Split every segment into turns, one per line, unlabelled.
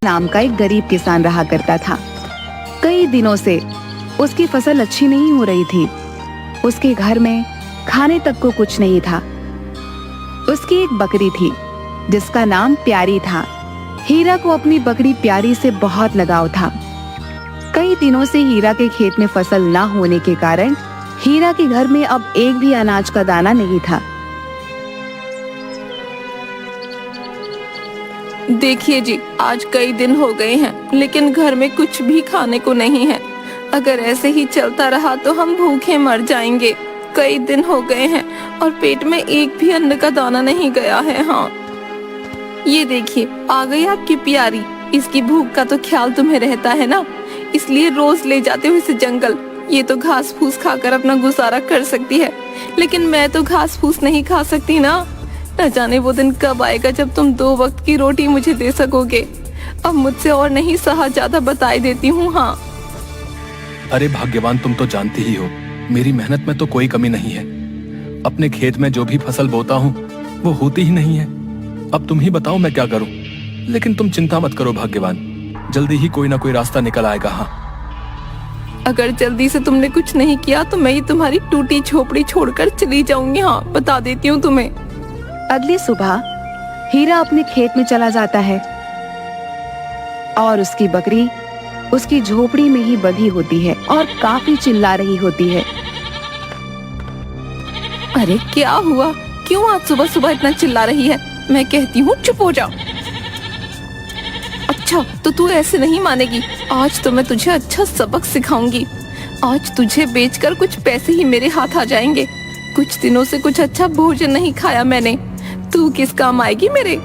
नाम का एक गरीब किसान रहा करता था। कई दिनों से उसकी फसल अच्छी नहीं हो रही थी। उसके घर में खाने तक को कुछ नहीं था। उसकी एक बकरी थी जिसका नाम प्यारी था। हीरा को अपनी बकरी प्यारी से बहुत लगाव था। कई दिनों से हीरा के खेत में फसल ना होने के कारण हीरा के घर में अब एक भी अनाज का दाना नहीं था।
देखिए जी, आज कई दिन हो गए हैं लेकिन घर में कुछ भी खाने को नहीं है। अगर ऐसे ही चलता रहा तो हम भूखे मर जाएंगे। कई दिन हो गए हैं और पेट में एक भी अन्न का दाना नहीं गया है। हाँ, ये देखिए आ गई आपकी प्यारी। इसकी भूख का तो ख्याल तुम्हें रहता है ना, इसलिए रोज ले जाते हो इसे जंगल। ये तो घास फूस खाकर अपना गुजारा कर सकती है, लेकिन मैं तो घास फूस नहीं खा सकती ना। न जाने वो दिन कब आएगा जब तुम 2 वक्त की रोटी मुझे दे सकोगे। अब मुझसे और नहीं सहा जाता, बताई देती हूँ। हाँ,
अरे भाग्यवान, तुम तो जानती ही हो मेरी मेहनत में तो कोई कमी नहीं है। अपने खेत में जो भी फसल बोता हूँ वो होती ही नहीं है। अब तुम ही बताओ मैं क्या करूँ। लेकिन तुम चिंता मत करो भाग्यवान, जल्दी ही कोई ना कोई रास्ता निकल आएगा। हाँ,
अगर जल्दी से तुमने कुछ नहीं किया तो मैं ही तुम्हारी टूटी झोपड़ी छोड़कर चली जाऊंगी। हाँ, बता देती हूँ तुम्हें।
अगली सुबह हीरा अपने खेत में चला जाता है और उसकी बकरी उसकी झोपड़ी में ही बंधी होती है और काफी चिल्ला रही होती है।
अरे क्या हुआ, क्यों आज सुबह सुबह इतना चिल्ला रही है? मैं कहती हूँ चुप हो जाओ। अच्छा, तो तू ऐसे नहीं मानेगी। आज तो मैं तुझे अच्छा सबक सिखाऊंगी। आज तुझे बेचकर कुछ पैसे ही मेरे हाथ आ जाएंगे। कुछ दिनों से कुछ अच्छा भोजन नहीं खाया मैंने। तू किस काम आएगी मेरे।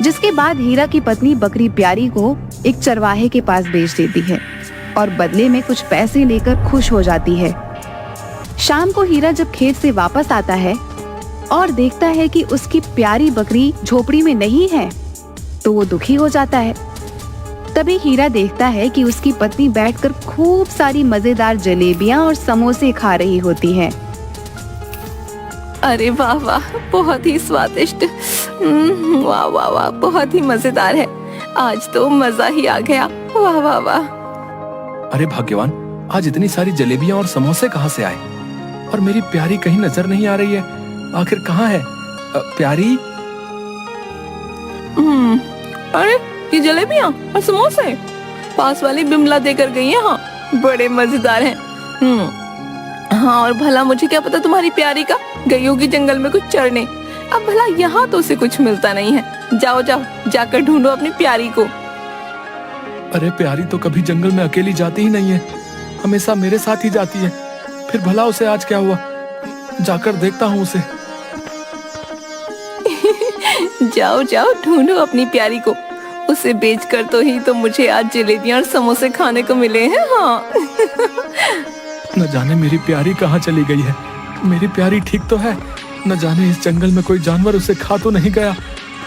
जिसके बाद हीरा की पत्नी बकरी प्यारी को एक चरवाहे के पास बेच देती है और बदले में कुछ पैसे लेकर खुश हो जाती है। शाम को हीरा जब खेत से वापस आता है और देखता है कि उसकी प्यारी बकरी झोपड़ी में नहीं है तो वो दुखी हो जाता है। तभी हीरा देखता है कि उसकी पत्नी बैठकर खूब सारी मजेदार जलेबियां और समोसे खा रही होती है।
अरे वाह वाह, बहुत ही स्वादिष्ट। वाह वाह वाह, बहुत ही मजेदार है। आज तो मजा ही आ गया। वाह वाह वाह।
अरे भाग्यवान, आज इतनी सारी जलेबियां और समोसे कहाँ से आए? और मेरी प्यारी कहीं नजर नहीं आ रही है। आखिर कहाँ है प्यारी?
अरे ये जलेबियां और समोसे पास वाली बिमला देकर गई है। हाँ, बड़े मजेदार हैं। हाँ, और भला मुझे क्या पता तुम्हारी प्यारी का गई होगी जंगल में कुछ चरने। अब भला यहाँ तो उसे कुछ मिलता नहीं है। जाओ जाओ, जाकर ढूंढो अपनी प्यारी को।
अरे प्यारी तो कभी जंगल में अकेली जाती ही नहीं है, हमेशा मेरे साथ ही जाती है। फिर भला उसे आज क्या हुआ? जाकर देखता हूँ उसे।
जाओ जाओ, ढूंढो अपनी प्यारी को। उसे बेचकर तो ही तो मुझे आज जलेबियां और समोसे खाने को मिले हैं। हाँ।
न जाने मेरी प्यारी कहाँ चली गई है। मेरी प्यारी ठीक तो है, न जाने इस जंगल में कोई जानवर उसे खा तो नहीं गया।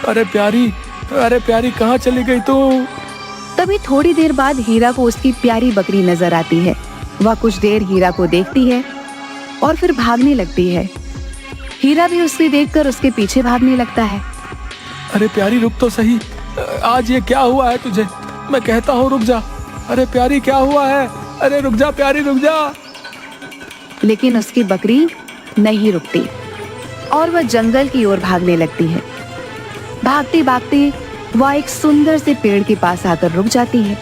अरे प्यारी कहाँ चली गई तू?
तभी थोड़ी देर बाद हीरा को उसकी प्यारी बकरी नजर आती है। वह कुछ देर हीरा को देखती है और फिर भागने लगती है। हीरा भी उसे देखकर उसके पीछे भागने लगता है।
अरे प्यारी रुक तो सही, आज ये क्या हुआ है तुझे? मैं कहता हूँ रुक जा। अरे प्यारी क्या हुआ है? अरे रुक जा प्यारी, रुक जा।
लेकिन उसकी बकरी नहीं रुकती और वह जंगल की ओर भागने लगती है। भागते भागते वह एक सुंदर से पेड़ के पास आकर रुक जाती है।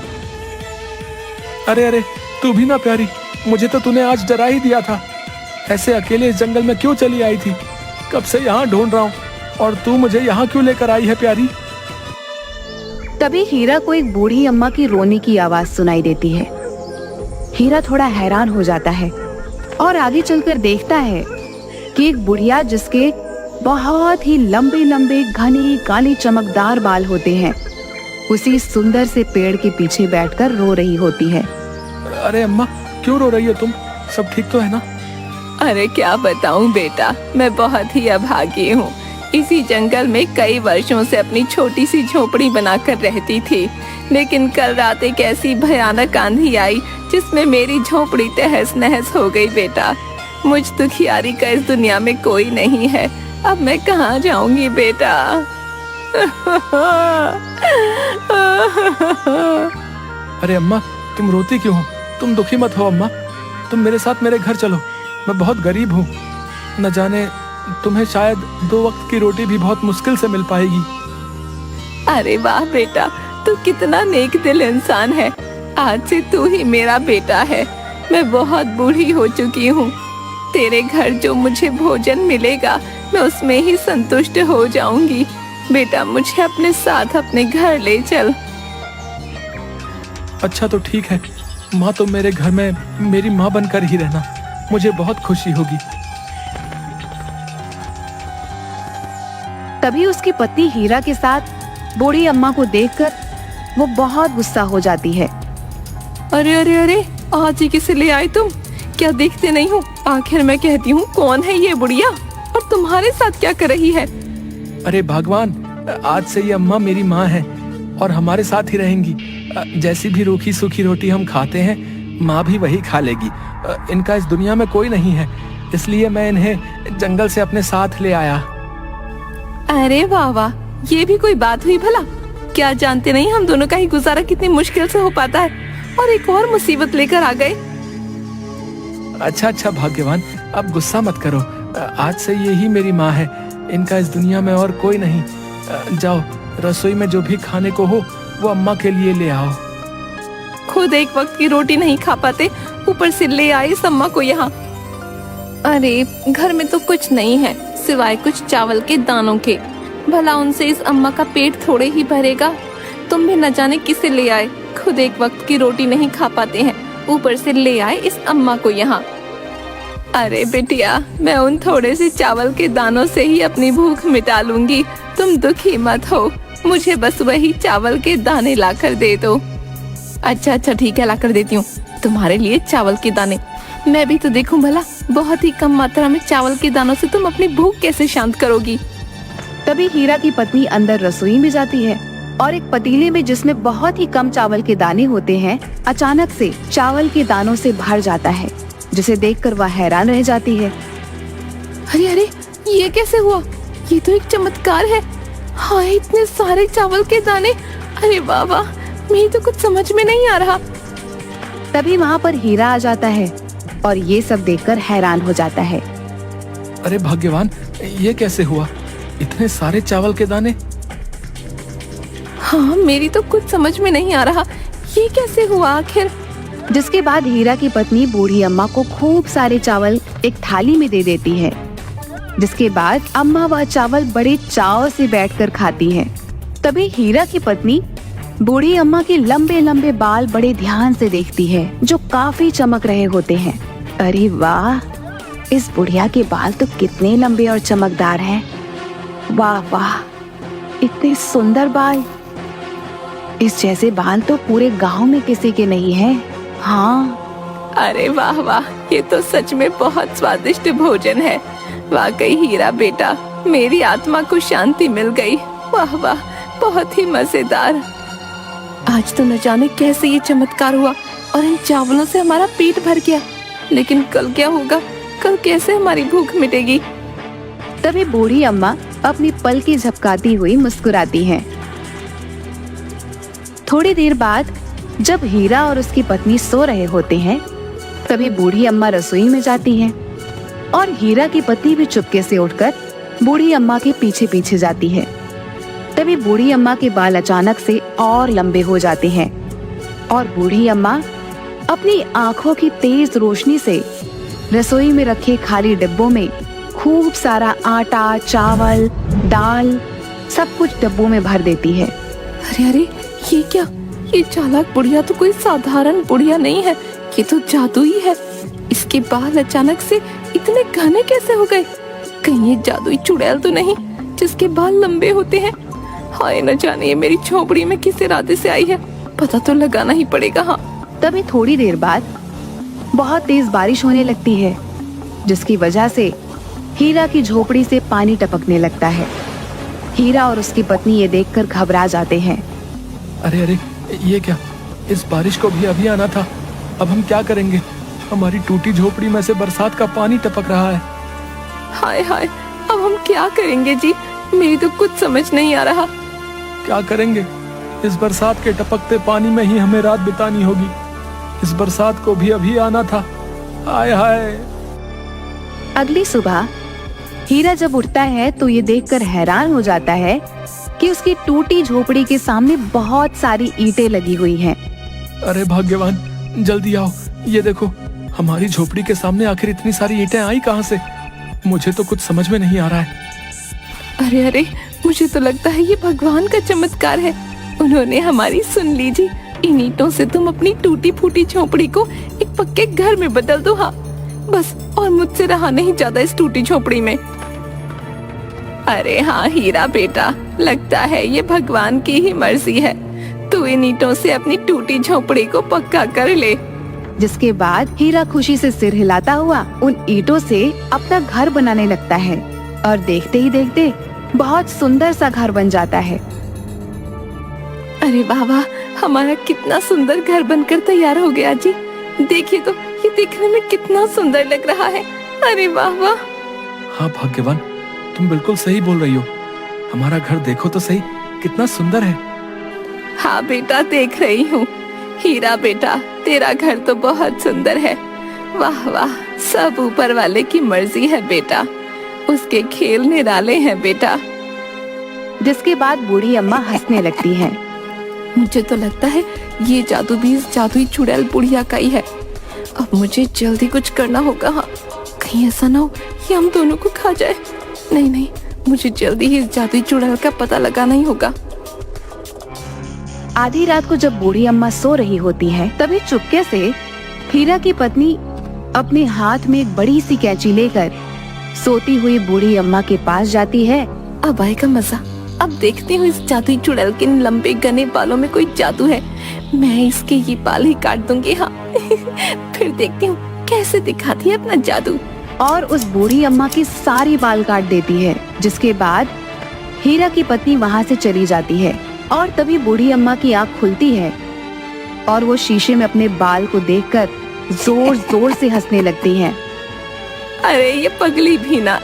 अरे तू भी ना प्यारी, मुझे तो तूने आज डरा ही दिया था। ऐसे अकेले इस जंगल में क्यों चली आई थी? कब से यहाँ ढूंढ रहा हूँ और तू मुझे यहाँ क्यों लेकर आई है प्यारी?
तभी हीरा को एक बूढ़ी अम्मा की रोने की आवाज सुनाई देती है। हीरा थोड़ा हैरान हो जाता है और आगे चलकर देखता है कि एक बुढ़िया जिसके बहुत ही लंबे लंबे घने काले चमकदार बाल होते हैं, उसी सुंदर से पेड़ के पीछे बैठकर रो रही होती है।
अरे अम्मा, क्यों रो रही हो तुम? सब ठीक तो है ना?
अरे क्या बताऊं बेटा, मैं बहुत ही अभागी हूँ। इसी जंगल में कई वर्षों से अपनी छोटी सी झोपड़ी बनाकर रहती थी, लेकिन कल रात एक ऐसी भयानक आंधी आई जिसमें मेरी झोपड़ी तहस नहस हो गई बेटा। मुझ दुखियारी का इस दुनिया में कोई नहीं है। अब मैं कहाँ जाऊंगी बेटा?
अरे अम्मा, तुम रोती क्यों हो? तुम दुखी मत हो अम्मा, तुम मेरे साथ मेरे घर चलो। मैं बहुत गरीब हूँ, न जाने तुम्हें शायद 2 वक्त की रोटी भी बहुत मुश्किल से मिल पाएगी।
अरे वाह बेटा, तू कितना नेक दिल इंसान है। आज से तू ही मेरा बेटा है। मैं बहुत बूढ़ी हो चुकी हूँ। तेरे घर जो मुझे भोजन मिलेगा मैं उसमें ही संतुष्ट हो जाऊंगी। बेटा, मुझे अपने साथ अपने घर ले चल।
अच्छा तो ठीक है माँ, तुम मेरे घर में मेरी माँ बनकर ही रहना, मुझे बहुत खुशी होगी।
तभी उसकी पत्नी हीरा के साथ बूढ़ी अम्मा को देखकर वो बहुत गुस्सा हो जाती है।
अरे अरे अरे, आज ही किसे ले आए तुम? क्या देखते नहीं हो? आखिर मैं कहती हूँ कौन है ये बुढ़िया और तुम्हारे साथ क्या कर रही है?
अरे भगवान, आज से ये अम्मा मेरी माँ है और हमारे साथ ही रहेंगी। जैसी भी रूखी सूखी रोटी हम खाते हैं माँ भी वही खा लेगी। इनका इस दुनिया में कोई नहीं है, इसलिए मैं इन्हें जंगल से अपने साथ ले आया।
अरे वाह वाह, ये भी कोई बात हुई भला? क्या जानते नहीं हम दोनों का ही गुजारा कितनी मुश्किल से हो पाता है, और एक और मुसीबत लेकर आ गए।
अच्छा भाग्यवान, अब गुस्सा मत करो। आज से यही मेरी माँ है, इनका इस दुनिया में और कोई नहीं। जाओ, रसोई में जो भी खाने को हो वो अम्मा के लिए ले आओ।
खुद एक वक्त की रोटी नहीं खा पाते, ऊपर से ले आई इस अम्मा को यहाँ। अरे घर में तो कुछ नहीं है सिवाय कुछ चावल के दानों के। भला उनसे इस अम्मा का पेट थोड़े ही भरेगा। तुम भी न जाने किसे ले आए, खुद एक वक्त की रोटी नहीं खा पाते हैं, ऊपर से ले आए इस अम्मा को यहाँ। अरे बेटिया, मैं उन थोड़े से चावल के दानों से ही अपनी भूख मिटा लूंगी। तुम दुखी मत हो, मुझे बस वही चावल के दाने लाकर दे दो। अच्छा ठीक है, लाकर देती हूँ तुम्हारे लिए चावल के दाने। मैं भी तो देखूं भला, बहुत ही कम मात्रा में चावल के दानों से तुम अपनी भूख कैसे शांत करोगी।
तभी हीरा की पत्नी अंदर रसोई में जाती है और एक पतीले में जिसमें बहुत ही कम चावल के दाने होते हैं, अचानक से चावल के दानों से भर जाता है, जिसे देखकर वह हैरान रह जाती है।
अरे अरे, ये कैसे हुआ? ये तो एक चमत्कार है। हाँ, इतने सारे चावल के दाने। अरे वाह वाह, मेरी तो कुछ समझ में नहीं आ रहा।
तभी वहाँ पर हीरा आ जाता है और ये सब देखकर हैरान हो जाता है।
अरे भाग्यवान, ये कैसे हुआ? इतने सारे चावल के दाने?
हाँ, मेरी तो कुछ समझ में नहीं आ रहा, ये कैसे हुआ आखिर?
जिसके बाद हीरा की पत्नी बूढ़ी अम्मा को खूब सारे चावल एक थाली में दे देती है। जिसके बाद अम्मा वह चावल बड़े चाव से बैठकर खाती है। तभी हीरा की पत्नी बूढ़ी अम्मा के लंबे लंबे बाल बड़े ध्यान से देखती है, जो काफी चमक रहे होते हैं। अरे वाह, इस बुढ़िया के बाल तो कितने लंबे और चमकदार हैं। वाह वाह, इतने सुंदर बाल। इस जैसे बाल तो पूरे गांव में किसी के नहीं हैं। हाँ।
अरे वाह वाह, ये तो सच में बहुत स्वादिष्ट भोजन है। वाकई हीरा बेटा, मेरी आत्मा को शांति मिल गई। वाह वाह, बहुत ही मजेदार। आज तो न जाने कैसे ये चमत्कार हुआ और इन चावलों से हमारा पेट भर गया, लेकिन कल क्या होगा? कल कैसे हमारी भूख मिटेगी?
तभी बूढ़ी अम्मा अपनी पलकें झपकाती हुई मुस्कुराती हैं। थोड़ी देर बाद जब हीरा और उसकी पत्नी सो रहे होते हैं, तभी बूढ़ी अम्मा रसोई में जाती हैं और हीरा की पत्नी भी चुपके से उठकर बूढ़ी अम्मा के पीछे पीछे जाती है। तभी बूढ़ी अम्मा के बाल अचानक से और लंबे हो जाते हैं और बूढ़ी अम्मा अपनी आंखों की तेज रोशनी से रसोई में रखे खाली डिब्बों में खूब सारा आटा, चावल, दाल सब कुछ डिब्बों में भर देती है।
अरे अरे, ये क्या? ये चालाक बुढ़िया तो कोई साधारण बुढ़िया नहीं है, ये तो जादुई है। इसके बाल अचानक से इतने घने कैसे हो गए? कहीं ये जादुई चुड़ैल तो नहीं जिसके बाल लंबे होते हैं? हाय, न जाने ये मेरी झोपड़ी में किस इरादे से आई है, पता तो लगाना ही पड़ेगा। हाँ।
तभी थोड़ी देर बाद बहुत तेज बारिश होने लगती है, जिसकी वजह से हीरा की झोपड़ी से पानी टपकने लगता है। हीरा और उसकी पत्नी ये देखकर घबरा जाते हैं।
अरे अरे, ये क्या? इस बारिश को भी अभी आना था। अब हम क्या करेंगे? हमारी टूटी झोपड़ी में से बरसात का पानी टपक रहा है।
हाय हाय, अब हम क्या करेंगे जी? मेरी तो कुछ समझ नहीं आ रहा।
क्या करेंगे? इस बरसात के टपकते पानी में ही हमें रात बितानी होगी। इस बरसात को भी अभी आना था। हाय हाय।
अगली सुबह हीरा जब उठता है तो ये देखकर हैरान हो जाता है कि उसकी टूटी झोपड़ी के सामने बहुत सारी ईंटें लगी हुई हैं।
अरे भाग्यवान, जल्दी आओ, ये देखो हमारी झोपड़ी के सामने आखिर इतनी सारी ईंटें आई कहाँ से? मुझे तो कुछ समझ में नहीं आ रहा है।
अरे अरे, मुझे तो लगता है ये भगवान का चमत्कार है। उन्होंने हमारी सुन ली जी। इन ईंटों से तुम अपनी टूटी फूटी झोपड़ी को एक पक्के घर में बदल दो। हाँ बस, और मुझसे रहा नहीं जाता इस टूटी झोपड़ी में। अरे हाँ हीरा बेटा, लगता है ये भगवान की ही मर्जी है। तू इन ईंटों से अपनी टूटी झोपड़ी को पक्का कर ले।
जिसके बाद हीरा खुशी से सिर हिलाता हुआ उन ईंटों से अपना घर बनाने लगता है और देखते ही देखते बहुत सुंदर सा घर बन जाता है।
अरे वाह वाह, हमारा कितना सुंदर घर बनकर तैयार हो गया जी। देखिए तो, ये देखने में कितना सुंदर लग रहा है। अरे वाह वाह।
हाँ भाग्यवान, तुम बिल्कुल सही बोल रही हो। हमारा घर देखो तो सही, कितना सुंदर है।
हाँ बेटा, देख रही हूँ। हीरा बेटा, तेरा घर तो बहुत सुंदर है। वाह वाह, सब ऊपर वाले की मर्जी है बेटा। उसके खेल निराले हैं बेटा।
जिसके बाद बूढ़ी अम्मा हंसने लगती है।
मुझे तो लगता है ये जादू भी इस जादुई चुड़ैल बुढ़िया का ही है। अब मुझे जल्दी कुछ करना होगा। हाँ, कहीं ऐसा ना हो कि हम दोनों को खा जाए। नहीं नहीं, मुझे जल्दी ही इस जादुई चुड़ैल का पता लगाना ही होगा।
आधी रात को जब बूढ़ी अम्मा सो रही होती है, तभी चुपके से हीरा की पत्नी अपने हाथ में एक बड़ी सी कैंची लेकर सोती हुई बूढ़ी अम्मा के पास जाती है।
अब आएगा मजा। अब देखती हूँ इस जादुई चुड़ैल के इन लंबे घने बालों में कोई जादू है। मैं इसके ये बाल ही काट दूंगी। हाँ फिर देखती हूँ कैसे दिखाती है अपना जादू।
और उस बूढ़ी अम्मा की सारी बाल काट देती है। जिसके बाद हीरा की पत्नी वहाँ से चली जाती है और तभी बूढ़ी अम्मा की आँख खुलती है और वो शीशे में अपने बाल को देखकर जोर जोर से हंसने लगती है।
अरे ये पगली भी ना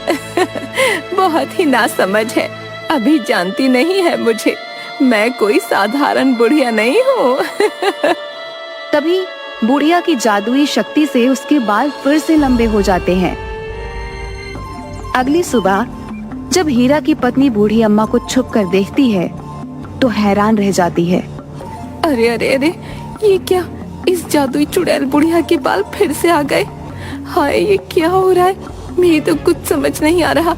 बहुत ही नासमझ है। अभी जानती नहीं है मुझे। मैं कोई साधारण बुढ़िया नहीं हूँ।
तभी बुढ़िया की जादुई शक्ति से उसके बाल फिर से लंबे हो जाते हैं। अगली सुबह जब हीरा की पत्नी बूढ़ी अम्मा को छुप कर देखती है तो हैरान रह जाती है।
अरे अरे अरे, ये क्या? इस जादुई चुड़ैल बुढ़िया के बाल फिर से आ गए। हाय, ये क्या हो रहा है? मेरी तो कुछ समझ नहीं आ रहा।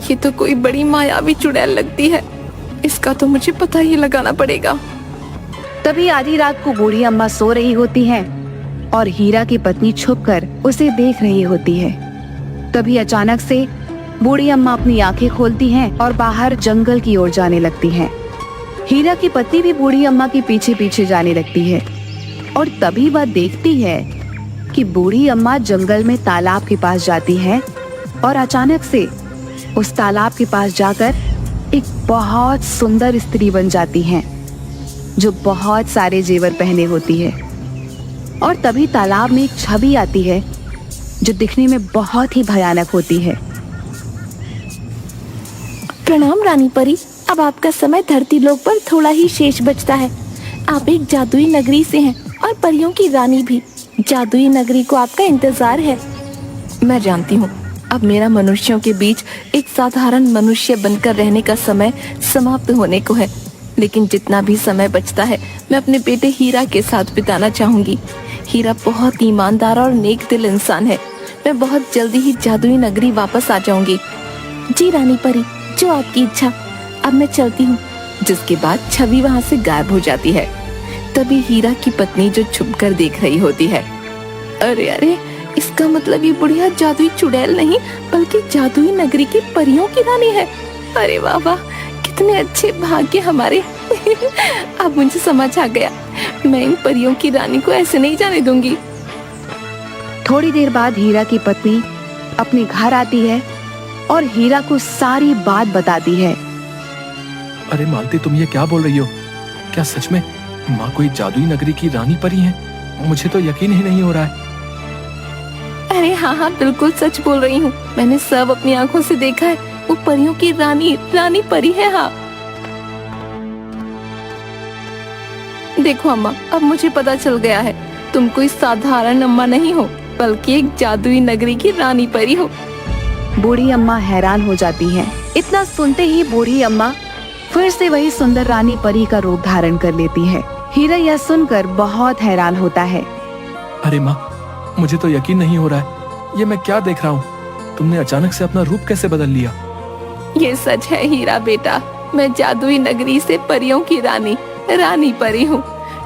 ये तो कोई बड़ी मायावी चुड़ैल लगती है। इसका तो मुझे पता ही लगाना पड़ेगा।
तभी आधी रात को बूढ़ी अम्मा सो रही होती है और हीरा की पत्नी छुपकर उसे देख रही होती है। तभी अचानक से बूढ़ी अम्मा अपनी आंखें खोलती हैं और बाहर जंगल की ओर जाने लगती हैं। हीरा की पत्नी भी बूढ़ी अम्मा के पीछे पीछे जाने लगती है और तभी वह देखती है कि बूढ़ी अम्मा जंगल में तालाब के पास जाती है और अचानक से उस तालाब के पास जाकर एक बहुत सुंदर स्त्री बन जाती हैं, जो बहुत सारे जेवर पहने होती है। और तभी तालाब में एक छवि आती है जो दिखने में बहुत ही भयानक होती है।
प्रणाम रानी परी, अब आपका समय धरती लोक पर थोड़ा ही शेष बचता है। आप एक जादुई नगरी से हैं और परियों की रानी भी। जादुई नगरी को आपका इंतजार है। मैं जानती हूँ, अब मेरा मनुष्यों के बीच एक साधारण मनुष्य बनकर रहने का समय समाप्त होने को है। लेकिन जितना भी समय बचता है मैं अपने बेटे हीरा के साथ बिताना चाहूंगी। हीरा बहुत ईमानदार और नेक दिल इंसान है। मैं बहुत जल्दी ही जादुई नगरी वापस आ जाऊंगी। जी रानी परी, जो आपकी इच्छा। अब मैं चलती हूँ। जिसके बाद छवि वहाँ से गायब हो जाती है। तभी हीरा की पत्नी जो छुपकर देख रही होती है। अरे अरे, इसका मतलब ये बुढ़िया जादुई चुड़ैल नहीं बल्कि जादुई नगरी की परियों की रानी है। अरे वाह वाह, कितने अच्छे भाग्य हमारे। अब मुझे समझ आ गया, मैं इन परियों की रानी को ऐसे नहीं जाने दूंगी।
थोड़ी देर बाद हीरा की पत्नी अपने घर आती है और हीरा को सारी बात बताती है।
अरे मालती, तुम ये क्या बोल रही हो? क्या सच में माँ कोई जादुई नगरी की रानी परी है? मुझे तो यकीन ही नहीं हो रहा है।
अरे हाँ हाँ, बिल्कुल सच बोल रही हूँ। मैंने सब अपनी आंखों से देखा है। वो परियों की रानी रानी परी है। हाँ देखो अम्मा, अब मुझे पता चल गया है, तुम कोई साधारण अम्मा नहीं हो, बल्कि एक जादुई नगरी की रानी परी हो।
बूढ़ी अम्मा हैरान हो जाती है। इतना सुनते ही बूढ़ी अम्मा फिर से वही सुंदर रानी परी का रूप धारण कर लेती है। हीरा यह सुनकर बहुत हैरान होता है।
अरे माँ, मुझे तो यकीन नहीं हो रहा है, ये मैं क्या देख रहा हूँ। तुमने अचानक से अपना रूप कैसे बदल लिया?
ये सच है हीरा बेटा, मैं जादुई नगरी से परियों की रानी रानी परी हूँ,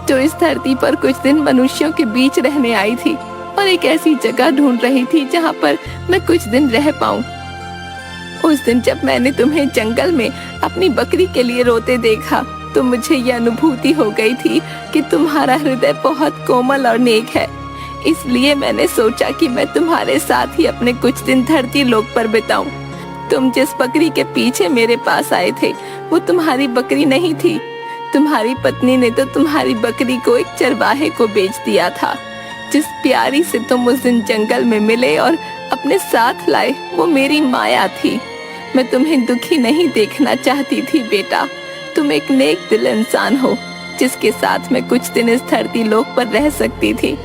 जो इस धरती पर कुछ दिन मनुष्यों के बीच रहने आई थी और एक ऐसी जगह ढूंढ रही थी जहाँ पर मैं कुछ दिन रह पाऊँ। उस दिन जब मैंने तुम्हें जंगल में अपनी बकरी के लिए रोते देखा, तो मुझे यह अनुभूति हो गई थी कि तुम्हारा हृदय बहुत कोमल और नेक है। इसलिए मैंने सोचा कि मैं तुम्हारे साथ ही अपने कुछ दिन धरती लोक पर बिताऊं। तुम जिस बकरी के पीछे मेरे पास आए थे, वो तुम्हारी बकरी नहीं थी। तुम्हारी पत्नी ने तो तुम्हारी बकरी को एक चरवाहे को बेच दिया था। जिस प्यारी से तुम उस दिन जंगल में मिले और अपने साथ लाए, वो मेरी माया थी। मैं तुम्हें दुखी नहीं देखना चाहती थी बेटा। तुम एक नेक दिल इंसान हो, जिसके साथ मैं कुछ दिन इस धरती लोक पर रह सकती थी।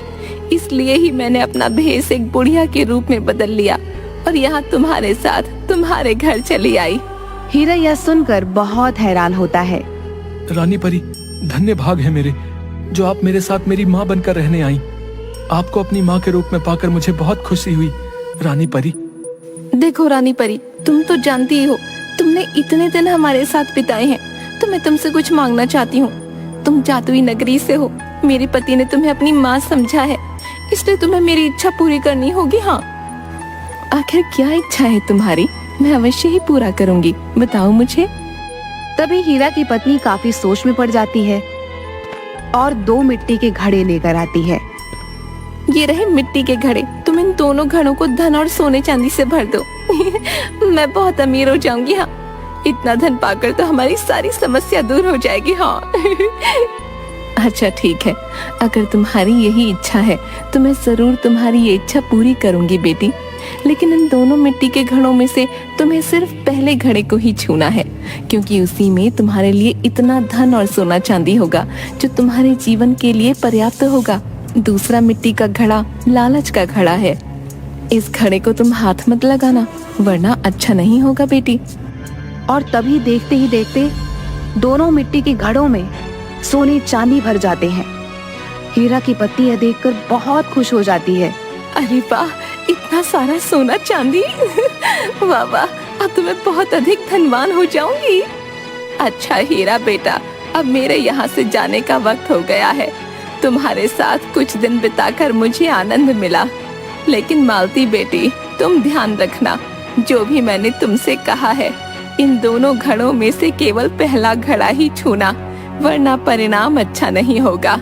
इसलिए ही मैंने अपना भेष एक बुढ़िया के रूप में बदल लिया और यहाँ तुम्हारे साथ तुम्हारे घर चली आई।
हीरा यह सुनकर बहुत हैरान होता है।
रानी परी, धन्य भाग है मेरे, जो आप मेरे साथ मेरी माँ बनकर रहने आई। आपको अपनी माँ के रूप में पाकर मुझे बहुत खुशी हुई। रानी परी,
देखो रानी परी, तुम तो जानती ही हो, तुमने इतने दिन हमारे साथ बिताए हैं, तो मैं तुमसे कुछ मांगना चाहती हूँ। तुम जादुई नगरी से हो, मेरे पति ने तुम्हें अपनी माँ समझा है, इसलिए तुम्हें मेरी इच्छा पूरी करनी होगी। हाँ, आखिर क्या इच्छा है तुम्हारी? मैं अवश्य ही पूरा करूँगी, बताओ मुझे।
तभी हीरा की पत्नी काफी सोच में पड़ जाती है और 2 मिट्टी के घड़े लेकर आती है।
ये रहे मिट्टी के घड़े, तुम इन दोनों घड़ों को धन और सोने चांदी से भर दो। मैं बहुत अमीर हो जाऊंगी। हाँ, इतना धन पाकर तो हमारी सारी समस्या दूर हो जाएगी। हाँ। अच्छा ठीक है, अगर तुम्हारी यही इच्छा है तो मैं जरूर तुम्हारी ये इच्छा पूरी करूंगी बेटी। लेकिन इन दोनों मिट्टी के घड़ों में से तुम्हें सिर्फ पहले घड़े को ही छूना है, क्योंकि उसी में तुम्हारे लिए इतना धन और सोना चांदी होगा जो तुम्हारे जीवन के लिए पर्याप्त होगा। दूसरा मिट्टी का घड़ा लालच का घड़ा है। इस घड़े को तुम हाथ मत लगाना, वरना अच्छा नहीं होगा बेटी।
और तभी देखते ही देखते दोनों मिट्टी के घड़ों में सोने चांदी भर जाते हैं। हीरा की पत्नी यह देखकर बहुत खुश हो जाती है।
अरे वाह, इतना सारा सोना चांदी। वाह वाह, अब तो मैं बहुत अधिक धनवान हो जाऊंगी। अच्छा हीरा बेटा, अब मेरे यहाँ से जाने का वक्त हो गया है। तुम्हारे साथ कुछ दिन बिताकर मुझे आनंद मिला, लेकिन मालती बेटी, तुम ध्यान रखना, जो भी मैंने तुमसे कहा है, इन दोनों घड़ों में से केवल पहला घड़ा ही छूना, वरना परिणाम अच्छा नहीं होगा।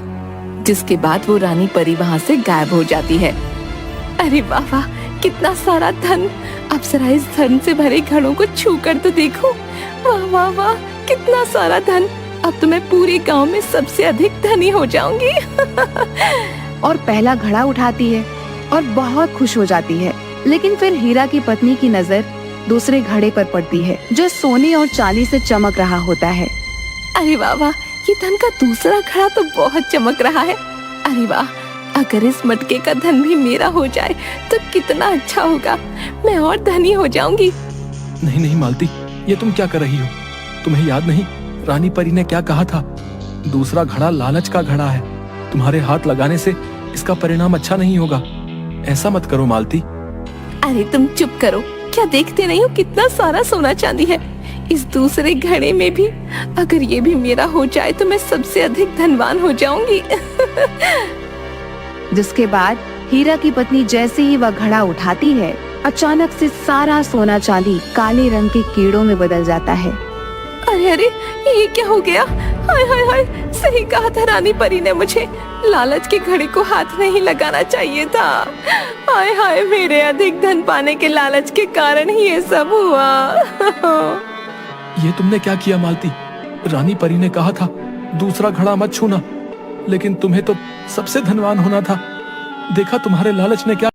जिसके बाद वो रानी परी वहाँ से गायब हो जाती है। अरे वाह वाह, कितना सारा धन! अब जरा इस धन से भरे घड़ों को छू कर तो देखो। वाह वाह वाह, कितना सारा धन! अब तो मैं पूरे गांव में सबसे अधिक धनी हो जाऊंगी।
और पहला घड़ा उठाती है और बहुत खुश हो जाती है। लेकिन फिर हीरा की पत्नी की नजर दूसरे घड़े पर पड़ती है, जो सोने और चांदी से चमक रहा होता है।
अरे वाह वाह, ये धन का दूसरा घड़ा तो बहुत चमक रहा है। अरे वाह, अगर इस मटके का धन भी मेरा हो जाए तो कितना अच्छा होगा, मैं और धनी हो जाऊंगी।
नहीं नहीं मालती, ये तुम क्या कर रही हो? तुम्हें याद नहीं रानी परी ने क्या कहा था? दूसरा घड़ा लालच का घड़ा है, तुम्हारे हाथ लगाने से इसका परिणाम अच्छा नहीं होगा। ऐसा मत करो मालती।
अरे तुम चुप करो, क्या देखते नहीं हो कितना सारा सोना चांदी है इस दूसरे घड़े में भी? अगर ये भी मेरा हो जाए तो मैं सबसे अधिक धनवान हो जाऊंगी।
जिसके बाद हीरा की पत्नी जैसे ही वह घड़ा उठाती है, अचानक से सारा सोना चांदी काले रंग के कीड़ों में बदल जाता है।
अरे अरे, ये क्या हो गया? हाय हाय हाय, सही कहा था रानी परी ने मुझे, लालच के घड़े को हाथ नहीं लगाना चाहिए था। हाय हाय, मेरे अधिक धन पाने के लालच के कारण ही ये सब हुआ।
ये तुमने क्या किया मालती? रानी परी ने कहा था दूसरा घड़ा मत छूना, लेकिन तुम्हें तो सबसे धनवान होना था। देखा तुम्हारे लालच ने क्या